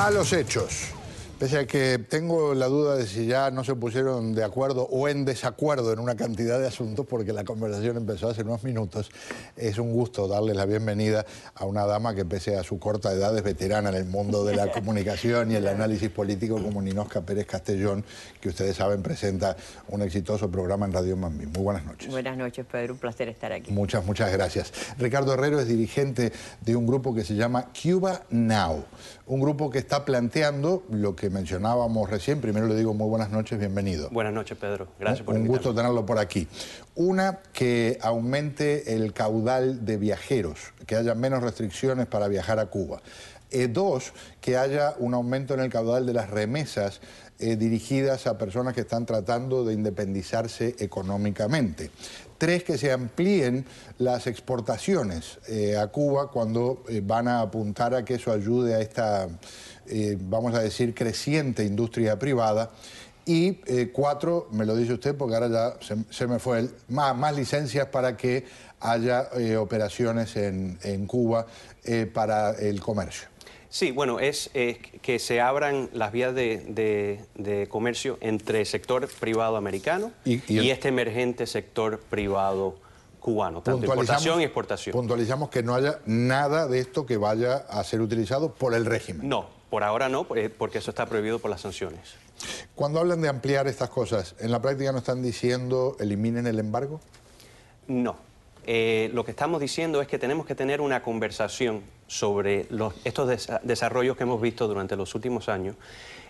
A los hechos. Pese a que tengo la duda de si ya no se pusieron de acuerdo o en desacuerdo en una cantidad de asuntos, porque la conversación empezó hace unos minutos, es un gusto darles la bienvenida a una dama que, pese a su corta edad, es veterana en el mundo de la comunicación y el análisis político, como Ninosca Pérez Castellón, que ustedes saben presenta un exitoso programa en Radio Mambí. Muy buenas noches. Buenas noches, Pedro. Un placer estar aquí. Muchas gracias. Ricardo Herrero es dirigente de un grupo que se llama Cuba Now, un grupo que está planteando lo que mencionábamos recién. Primero le digo muy buenas noches, bienvenido. Buenas noches, Pedro. Gracias por invitarme. Un gusto tenerlo por aquí. Una, que aumente el caudal de viajeros, que haya menos restricciones para viajar a Cuba. Dos, que haya un aumento en el caudal de las remesas dirigidas a personas que están tratando de independizarse económicamente. Tres, que se amplíen las exportaciones a Cuba cuando van a apuntar a que eso ayude a esta, vamos a decir, creciente industria privada. Y cuatro, me lo dice usted porque ahora ya se me fue, más licencias para que haya operaciones en Cuba para el comercio. Sí, bueno, es que se abran las vías de comercio entre el sector privado americano y este emergente sector privado cubano, tanto importación y exportación. Puntualizamos que no haya nada de esto que vaya a ser utilizado por el régimen. No, por ahora no, porque eso está prohibido por las sanciones. Cuando hablan de ampliar estas cosas, ¿en la práctica no están diciendo eliminen el embargo? No. Lo que estamos diciendo es que tenemos que tener una conversación sobre estos desarrollos que hemos visto durante los últimos años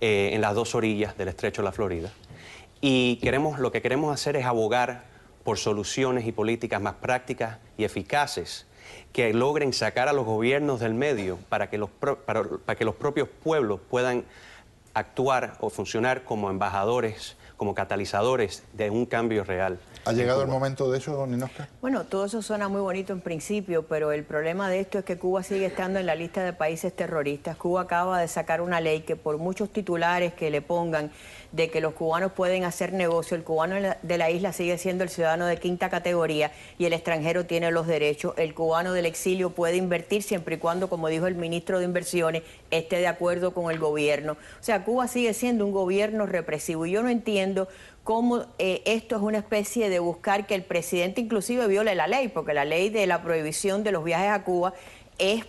en las dos orillas del estrecho de la Florida. Y lo que queremos hacer es abogar por soluciones y políticas más prácticas y eficaces que logren sacar a los gobiernos del medio para que los propios pueblos puedan actuar o funcionar como embajadores, como catalizadores de un cambio real. ¿Ha llegado el momento de eso, don Ninosca? Bueno, todo eso suena muy bonito en principio, pero el problema de esto es que Cuba sigue estando en la lista de países terroristas. Cuba acaba de sacar una ley que, por muchos titulares que le pongan de que los cubanos pueden hacer negocio, el cubano de la isla sigue siendo el ciudadano de quinta categoría y el extranjero tiene los derechos. El cubano del exilio puede invertir siempre y cuando, como dijo el ministro de Inversiones, esté de acuerdo con el gobierno. O sea, Cuba sigue siendo un gobierno represivo y yo no entiendo cómo esto es una especie de buscar que el presidente inclusive viole la ley, porque la ley de la prohibición de los viajes a Cuba es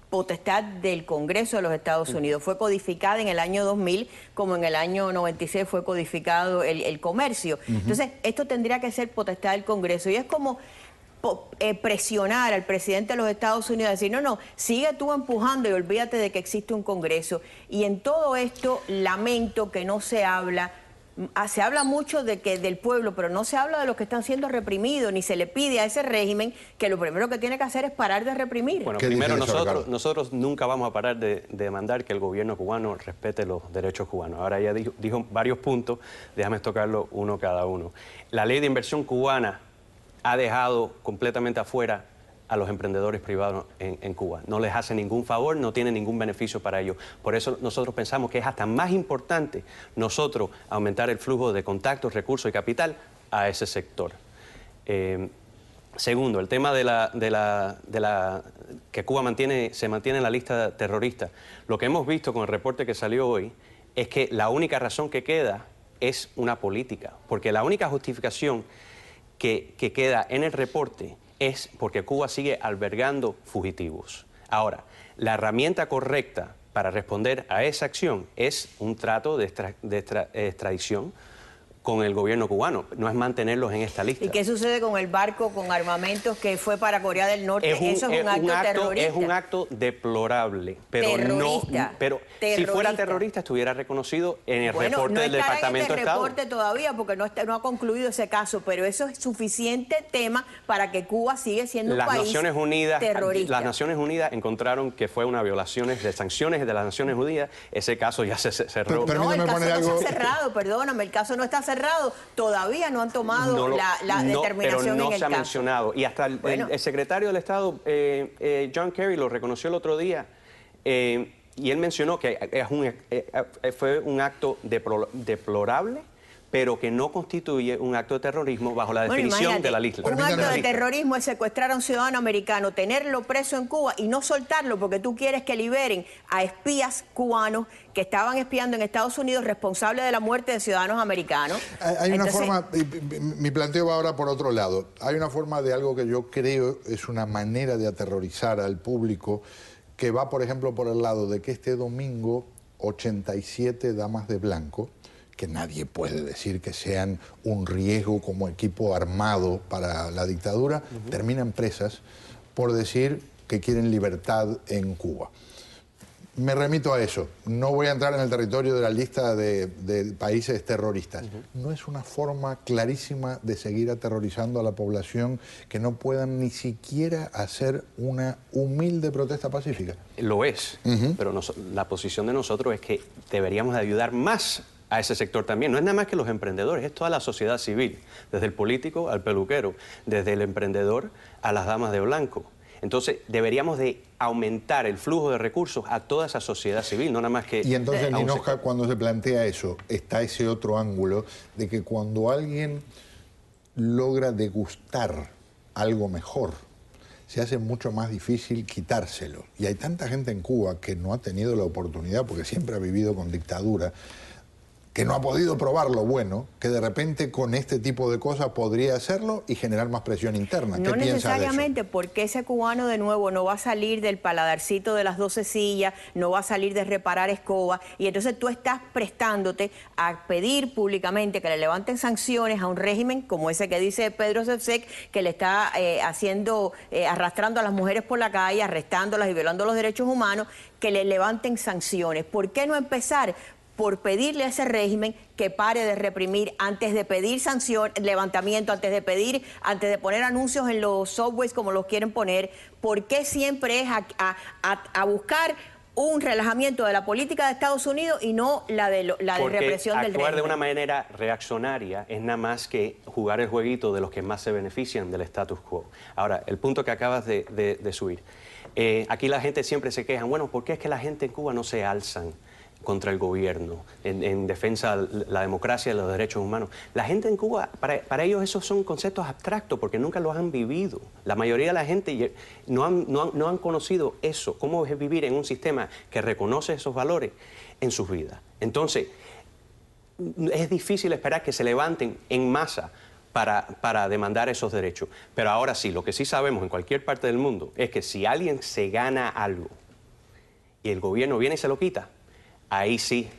potestad del Congreso de los Estados Unidos. Fue codificada en el año 2000, como en el año 96 fue codificado el comercio. Entonces, esto tendría que ser potestad del Congreso. Y es como presionar al presidente de los Estados Unidos a decir, no, sigue tú empujando y olvídate de que existe un Congreso. Y en todo esto, lamento que no se habla. Se habla mucho del pueblo, pero no se habla de los que están siendo reprimidos, ni se le pide a ese régimen que lo primero que tiene que hacer es parar de reprimir. Bueno, primero nosotros nunca vamos a parar de demandar que el gobierno cubano respete los derechos cubanos. Ahora ya dijo varios puntos, déjame tocarlo uno cada uno. La ley de inversión cubana ha dejado completamente afuera a los emprendedores privados en Cuba. No les hace ningún favor, no tiene ningún beneficio para ellos. Por eso nosotros pensamos que es hasta más importante nosotros aumentar el flujo de contactos, recursos y capital a ese sector. Segundo, el tema que Cuba se mantiene en la lista terrorista. Lo que hemos visto con el reporte que salió hoy es que la única razón que queda es una política, porque la única justificación que queda en el reporte es porque Cuba sigue albergando fugitivos. Ahora, la herramienta correcta para responder a esa acción es un trato de extradición con el gobierno cubano, no es mantenerlos en esta lista. ¿Y qué sucede con el barco con armamentos que fue para Corea del Norte? Eso es un acto terrorista. Es un acto deplorable, pero si fuera terrorista estuviera reconocido en el reporte del Departamento de Estado. No está en este reporte todavía porque no ha concluido ese caso, pero eso es suficiente tema para que Cuba sigue siendo un país terrorista. Las Naciones Unidas encontraron que fue una violación de sanciones de las Naciones Unidas. Ese caso ya se cerró. No, el caso no está cerrado, perdóname, el caso no está cerrado. Todavía no han tomado la determinación pero no en el se ha caso. mencionado. Y hasta el secretario del Estado, John Kerry, lo reconoció el otro día. Y él mencionó que fue un acto deplorable, pero que no constituye un acto de terrorismo bajo la definición de la isla. Un acto de terrorismo es secuestrar a un ciudadano americano, tenerlo preso en Cuba y no soltarlo porque tú quieres que liberen a espías cubanos que estaban espiando en Estados Unidos responsables de la muerte de ciudadanos americanos. Hay una forma, mi planteo va ahora por otro lado, hay una forma de algo que yo creo es una manera de aterrorizar al público que va, por ejemplo, por el lado de que este domingo 87 damas de blanco, que nadie puede decir que sean un riesgo como equipo armado para la dictadura, terminan presas por decir que quieren libertad en Cuba. Me remito a eso. No voy a entrar en el territorio de la lista de países terroristas. ¿No es una forma clarísima de seguir aterrorizando a la población que no puedan ni siquiera hacer una humilde protesta pacífica? Lo es, pero la posición de nosotros es que deberíamos de ayudar más a ese sector también. No es nada más que los emprendedores, es toda la sociedad civil, desde el político al peluquero, desde el emprendedor a las damas de blanco. Entonces, deberíamos de aumentar el flujo de recursos a toda esa sociedad civil, no nada más que... Y entonces, Ninoja, cuando se plantea eso, está ese otro ángulo de que cuando alguien logra degustar algo mejor, se hace mucho más difícil quitárselo. Y hay tanta gente en Cuba que no ha tenido la oportunidad, porque siempre ha vivido con dictadura, que no ha podido probar lo bueno, que de repente con este tipo de cosas podría hacerlo y generar más presión interna. No necesariamente, porque ese cubano de nuevo no va a salir del paladarcito de las 12 sillas, no va a salir de reparar escobas, y entonces tú estás prestándote a pedir públicamente que le levanten sanciones a un régimen como ese que dice Pedro Sepsek, que le está arrastrando a las mujeres por la calle, arrestándolas y violando los derechos humanos, que le levanten sanciones. ¿Por qué no empezar por pedirle a ese régimen que pare de reprimir antes de pedir sanción, levantamiento, antes de poner anuncios en los subways como los quieren poner? ¿Por qué siempre es a buscar un relajamiento de la política de Estados Unidos y no la de represión del régimen? Actuar de una manera reaccionaria es nada más que jugar el jueguito de los que más se benefician del status quo. Ahora, el punto que acabas de subir. Aquí la gente siempre se queja, bueno, ¿por qué es que la gente en Cuba no se alzan contra el gobierno, en defensa de la democracia y de los derechos humanos? La gente en Cuba, para ellos esos son conceptos abstractos porque nunca los han vivido. La mayoría de la gente no han conocido eso, cómo es vivir en un sistema que reconoce esos valores en sus vidas. Entonces, es difícil esperar que se levanten en masa para demandar esos derechos. Pero ahora sí, lo que sí sabemos en cualquier parte del mundo es que si alguien se gana algo y el gobierno viene y se lo quita, ahí sí.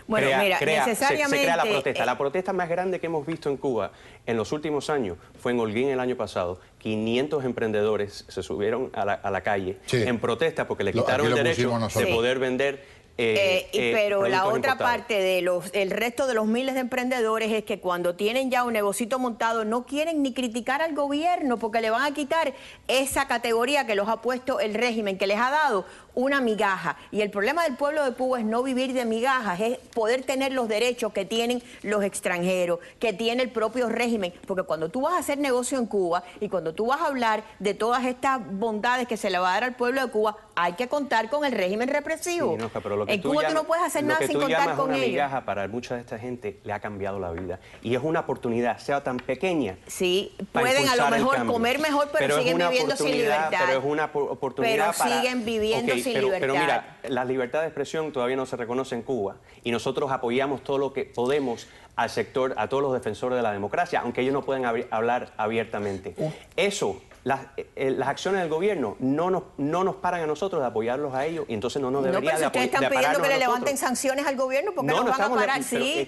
Bueno, necesariamente se crea la protesta. La protesta más grande que hemos visto en Cuba en los últimos años fue en Holguín el año pasado. 500 emprendedores se subieron a la calle en protesta porque le quitaron el derecho de poder vender. Pero la otra parte el resto de los miles de emprendedores es que cuando tienen ya un negocito montado no quieren ni criticar al gobierno porque le van a quitar esa categoría que los ha puesto el régimen, que les ha dado una migaja. Y el problema del pueblo de Cuba es no vivir de migajas, es poder tener los derechos que tienen los extranjeros, que tiene el propio régimen. Porque cuando tú vas a hacer negocio en Cuba y cuando tú vas a hablar de todas estas bondades que se le va a dar al pueblo de Cuba, hay que contar con el régimen represivo. Sí, Nosca, pero lo que en Cuba tú no puedes hacer nada sin contar con ellos. Migaja para mucha de esta gente le ha cambiado la vida. Y es una oportunidad, sea tan pequeña. Sí, pueden a lo mejor comer mejor, pero siguen viviendo sin libertad. Pero es una oportunidad siguen viviendo sin libertad. Pero mira, la libertad de expresión todavía no se reconoce en Cuba y nosotros apoyamos todo lo que podemos al sector, a todos los defensores de la democracia, aunque ellos no pueden hablar abiertamente. Eso, las acciones del gobierno no nos paran a nosotros de apoyarlos a ellos y entonces no nos debería de apoyar. Ustedes están pidiendo que le levanten sanciones al gobierno porque no van a parar,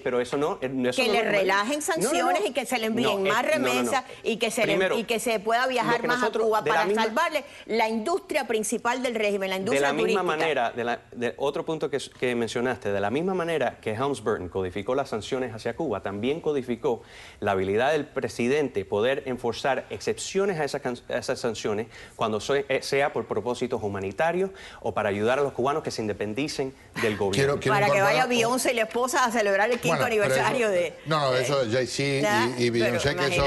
pero eso no. Que le relajen sanciones y que se le envíen más remesas y que se pueda viajar más a Cuba para salvarle la industria principal del régimen, la industria turística. De la misma manera, otro punto que mencionaste, de la misma manera que Helms-Burton codificó las sanciones hacia Cuba, también codificó la habilidad del presidente poder enforzar excepciones a esas sanciones cuando sea por propósitos humanitarios o para ayudar a los cubanos que se independicen del gobierno. Para que vaya Beyoncé y la esposa a celebrar el 5º aniversario de... No, eso Jay-Z y Beyoncé, que eso,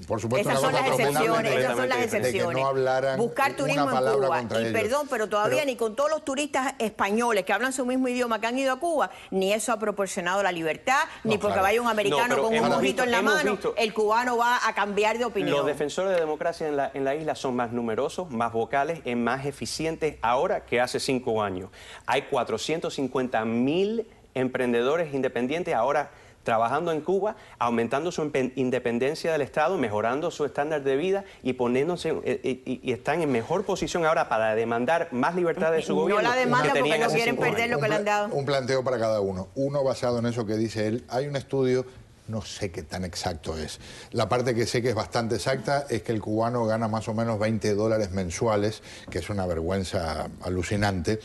por supuesto, esas son las excepciones. De que no hablaran buscar turismo en Cuba. Y perdón, pero todavía ni con todos los turistas españoles que hablan su mismo idioma que han ido a Cuba, ni eso ha proporcionado la libertad, ni porque claro. vaya un americano No, con un hemos mojito en la hemos mano, visto- el cubano va a cambiar de opinión. Los defensores de democracia en la isla son más numerosos, más vocales y más eficientes ahora que hace 5 años. Hay 450.000 emprendedores independientes ahora trabajando en Cuba, aumentando su independencia del Estado, mejorando su estándar de vida y poniéndose y están en mejor posición ahora para demandar más libertad de su gobierno. No la demandan que porque tenían no hace quieren 5 perder años. lo que le han dado. Un planteo para cada uno. Uno basado en eso que dice él. Hay un estudio, no sé qué tan exacto es. La parte que sé que es bastante exacta es que el cubano gana más o menos $20 mensuales, que es una vergüenza alucinante.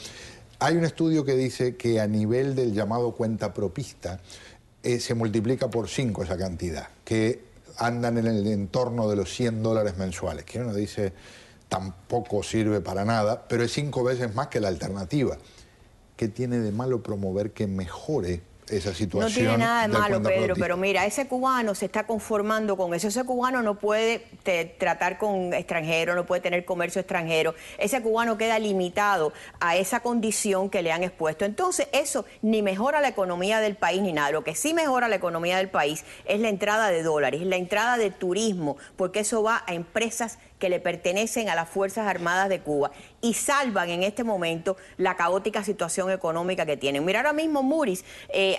Hay un estudio que dice que a nivel del llamado cuenta propista, se multiplica por 5 esa cantidad, que andan en el entorno de los $100 mensuales, que uno dice tampoco sirve para nada, pero es 5 veces más que la alternativa. ¿Qué tiene de malo promover que mejore esa situación? No tiene nada de del malo, cuenta Pedro, propista? pero mira, ese cubano se está conformando con eso. Ese cubano no puede tratar con extranjeros, no puede tener comercio extranjero. Ese cubano queda limitado a esa condición que le han expuesto. Entonces, eso ni mejora la economía del país ni nada. Lo que sí mejora la economía del país es la entrada de dólares, la entrada de turismo, porque eso va a empresas que le pertenecen a las Fuerzas Armadas de Cuba y salvan en este momento la caótica situación económica que tienen. Mira, ahora mismo Moody's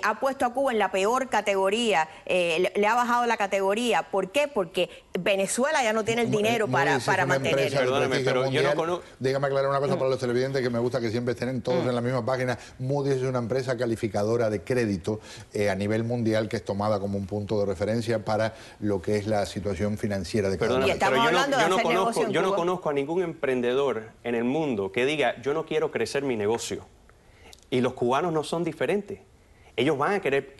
ha puesto a Cuba en la peor categoría, le ha bajado la categoría. ¿Por qué? Porque Venezuela ya no tiene el dinero para mantenerlo. Perdóname, pero yo no conozco... Dígame aclarar una cosa para los televidentes que me gusta que siempre estén todos en la misma página. Moody's es una empresa calificadora de crédito a nivel mundial que es tomada como un punto de referencia para lo que es la situación financiera de cada uno. Y estamos hablando de hacer negocio en yo no Cuba. conozco a ningún emprendedor en el mundo que diga, yo no quiero crecer mi negocio. Y los cubanos no son diferentes. Ellos van a querer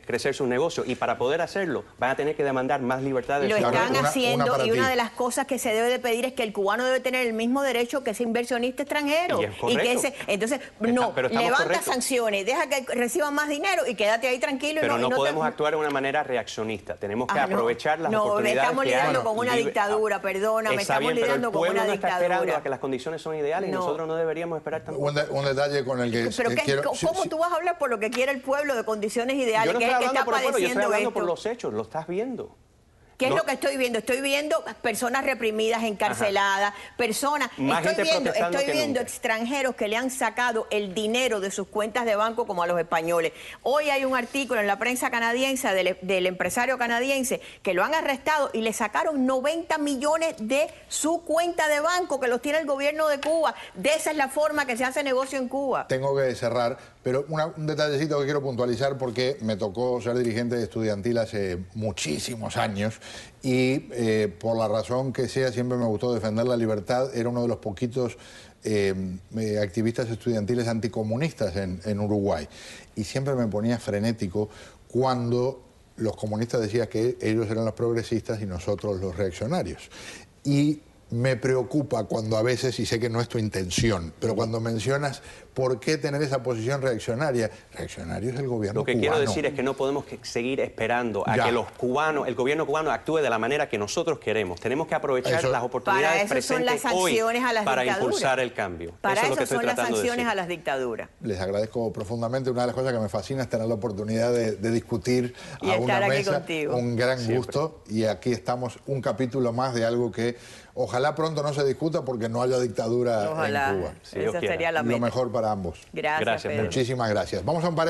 crecer su negocio y para poder hacerlo van a tener que demandar más libertad de Lo su están negocio. haciendo y una de las cosas que se debe de pedir es que el cubano debe tener el mismo derecho que ese inversionista extranjero. Y es correcto. Entonces, Pero estamos levanta correctos. sanciones, deja que reciban más dinero y quédate ahí tranquilo. Pero no te- podemos actuar de una manera reaccionista. Tenemos que Ah, aprovechar las no, oportunidades estamos que lidiando hay. con una dictadura, perdóname, Está estamos bien, pero lidiando el con pueblo una no está esperando dictadura. a que las condiciones son ideales y No. nosotros no deberíamos esperar tampoco. Un detalle con el que Pero quiero... ¿cómo tú vas a hablar por lo que quiere el pueblo de condiciones ideales? Yo no ¿Qué estoy es el que hablando está por el pueblo, yo estoy padeciendo hablando esto? por los hechos, lo estás viendo. ¿Qué es No. lo que estoy viendo? Estoy viendo personas reprimidas, encarceladas, personas... Más gente protestando Estoy que viendo nunca. extranjeros que le han sacado el dinero de sus cuentas de banco como a los españoles. Hoy hay un artículo en la prensa canadiense del empresario canadiense que lo han arrestado y le sacaron 90 millones de su cuenta de banco que los tiene el gobierno de Cuba. De esa es la forma que se hace negocio en Cuba. Tengo que cerrar, pero un detallecito que quiero puntualizar porque me tocó ser dirigente estudiantil hace muchísimos años y por la razón que sea siempre me gustó defender la libertad. Era uno de los poquitos activistas estudiantiles anticomunistas en Uruguay y siempre me ponía frenético cuando los comunistas decían que ellos eran los progresistas y nosotros los reaccionarios. Y me preocupa cuando a veces, y sé que no es tu intención, pero cuando mencionas por qué tener esa posición reaccionaria, reaccionario es el gobierno Lo que cubano. quiero decir es que no podemos seguir esperando a Ya. que los cubanos, el gobierno cubano actúe de la manera que nosotros queremos. Tenemos que aprovechar Eso- las oportunidades Para eso son las presentes hoy sanciones a las para dictaduras. impulsar el cambio. Para eso es lo que eso estoy son las tratando de sanciones decir. a las dictaduras. Les agradezco profundamente. Una de las cosas que me fascina es tener la oportunidad de discutir Y a estar una aquí mesa. contigo. Un gran Siempre. gusto. Y aquí estamos, un capítulo más de algo que ojalá pronto no se discuta porque no haya dictadura Ojalá. en Cuba. Si Dios Esa quiera. sería la Lo meta. mejor para ambos. Gracias, Gracias, Pedro. Pedro. Muchísimas gracias. Vamos a un par